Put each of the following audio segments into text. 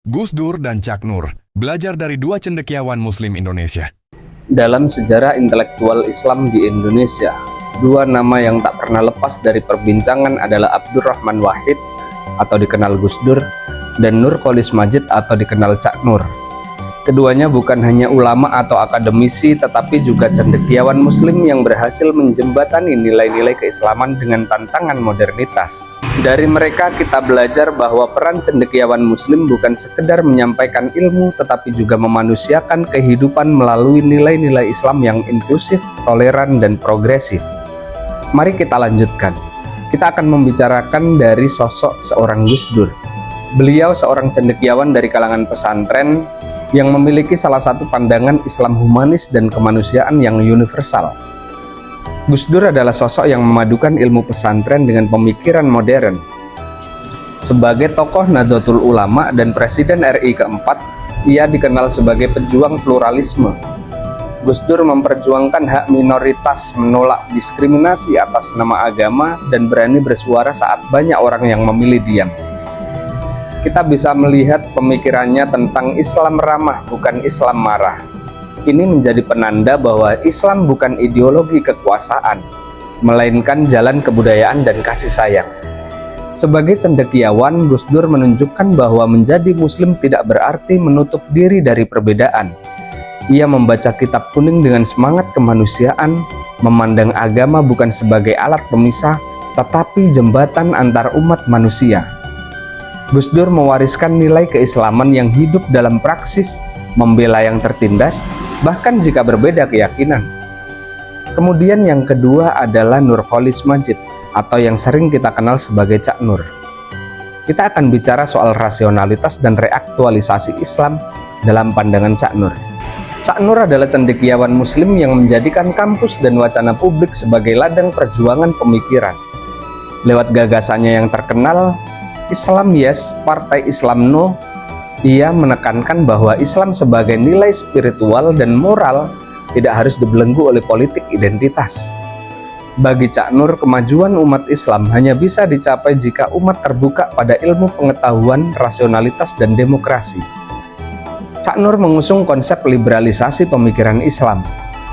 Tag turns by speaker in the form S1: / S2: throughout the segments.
S1: Gus Dur dan Cak Nur, belajar dari dua cendekiawan Muslim Indonesia.
S2: Dalam sejarah intelektual Islam di Indonesia, dua nama yang tak pernah lepas dari perbincangan adalah Abdurrahman Wahid atau dikenal Gus Dur dan Nurcholish Madjid atau dikenal Cak Nur. Keduanya bukan hanya ulama atau akademisi, tetapi juga cendekiawan Muslim yang berhasil menjembatani nilai-nilai keislaman dengan tantangan modernitas. Dari mereka kita belajar bahwa peran cendekiawan Muslim bukan sekedar menyampaikan ilmu, tetapi juga memanusiakan kehidupan melalui nilai-nilai Islam yang inklusif, toleran, dan progresif. Mari kita lanjutkan. Kita akan membicarakan dari sosok seorang Gus Dur. Beliau seorang cendekiawan dari kalangan pesantren yang memiliki salah satu pandangan Islam humanis dan kemanusiaan yang universal. Gus Dur adalah sosok yang memadukan ilmu pesantren dengan pemikiran modern. Sebagai tokoh Nahdlatul Ulama dan Presiden RI keempat, ia dikenal sebagai pejuang pluralisme. Gus Dur memperjuangkan hak minoritas, menolak diskriminasi atas nama agama, dan berani bersuara saat banyak orang yang memilih diam. Kita bisa melihat pemikirannya tentang Islam ramah, bukan Islam marah. Ini menjadi penanda bahwa Islam bukan ideologi kekuasaan, melainkan jalan kebudayaan dan kasih sayang. Sebagai cendekiawan, Gus Dur menunjukkan bahwa menjadi Muslim tidak berarti menutup diri dari perbedaan. Ia membaca kitab kuning dengan semangat kemanusiaan, memandang agama bukan sebagai alat pemisah, tetapi jembatan antar umat manusia. Gus Dur mewariskan nilai keislaman yang hidup dalam praksis, membela yang tertindas, bahkan jika berbeda keyakinan. Kemudian yang kedua adalah Nurcholish Madjid, atau yang sering kita kenal sebagai Cak Nur. Kita akan bicara soal rasionalitas dan reaktualisasi Islam dalam pandangan Cak Nur. Cak Nur adalah cendekiawan Muslim yang menjadikan kampus dan wacana publik sebagai ladang perjuangan pemikiran. Lewat gagasannya yang terkenal, Islam Yes, Partai Islam No, ia menekankan bahwa Islam sebagai nilai spiritual dan moral tidak harus dibelenggu oleh politik identitas. Bagi Cak Nur, kemajuan umat Islam hanya bisa dicapai jika umat terbuka pada ilmu pengetahuan, rasionalitas, dan demokrasi. Cak Nur mengusung konsep liberalisasi pemikiran Islam,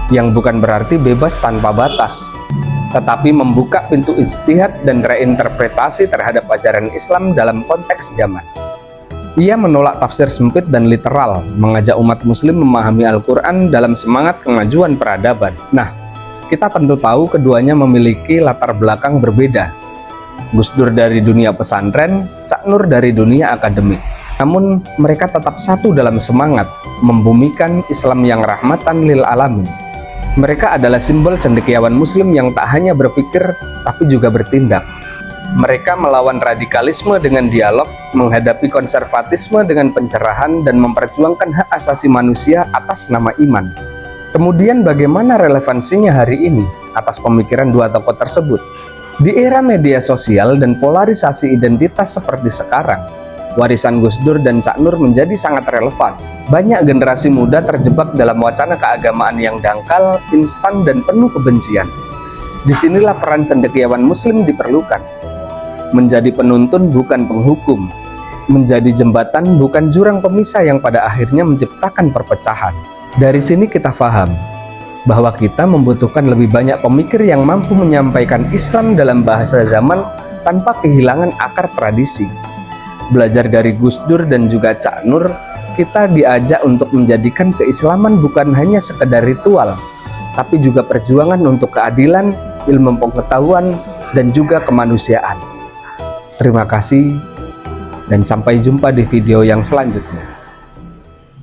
S2: yang bukan berarti bebas tanpa batas, tetapi membuka pintu ijtihad dan reinterpretasi terhadap ajaran Islam dalam konteks zaman. Ia menolak tafsir sempit dan literal, mengajak umat Muslim memahami Al-Quran dalam semangat kemajuan peradaban. Nah, kita tentu tahu keduanya memiliki latar belakang berbeda. Gus Dur dari dunia pesantren, Cak Nur dari dunia akademik. Namun, mereka tetap satu dalam semangat, membumikan Islam yang rahmatan lil alamin. Mereka adalah simbol cendekiawan Muslim yang tak hanya berpikir, tapi juga bertindak. Mereka melawan radikalisme dengan dialog, menghadapi konservatisme dengan pencerahan, dan memperjuangkan hak asasi manusia atas nama iman. Kemudian bagaimana relevansinya hari ini atas pemikiran dua tokoh tersebut? Di era media sosial dan polarisasi identitas seperti sekarang, warisan Gus Dur dan Cak Nur menjadi sangat relevan. Banyak generasi muda terjebak dalam wacana keagamaan yang dangkal, instan, dan penuh kebencian. Disinilah peran cendekiawan Muslim diperlukan. Menjadi penuntun bukan penghukum, menjadi jembatan bukan jurang pemisah yang pada akhirnya menciptakan perpecahan. Dari sini kita paham bahwa kita membutuhkan lebih banyak pemikir yang mampu menyampaikan Islam dalam bahasa zaman tanpa kehilangan akar tradisi. Belajar dari Gus Dur dan juga Cak Nur, kita diajak untuk menjadikan keislaman bukan hanya sekedar ritual, tapi juga perjuangan untuk keadilan, ilmu pengetahuan, dan juga kemanusiaan. Terima kasih, dan sampai jumpa di video yang selanjutnya.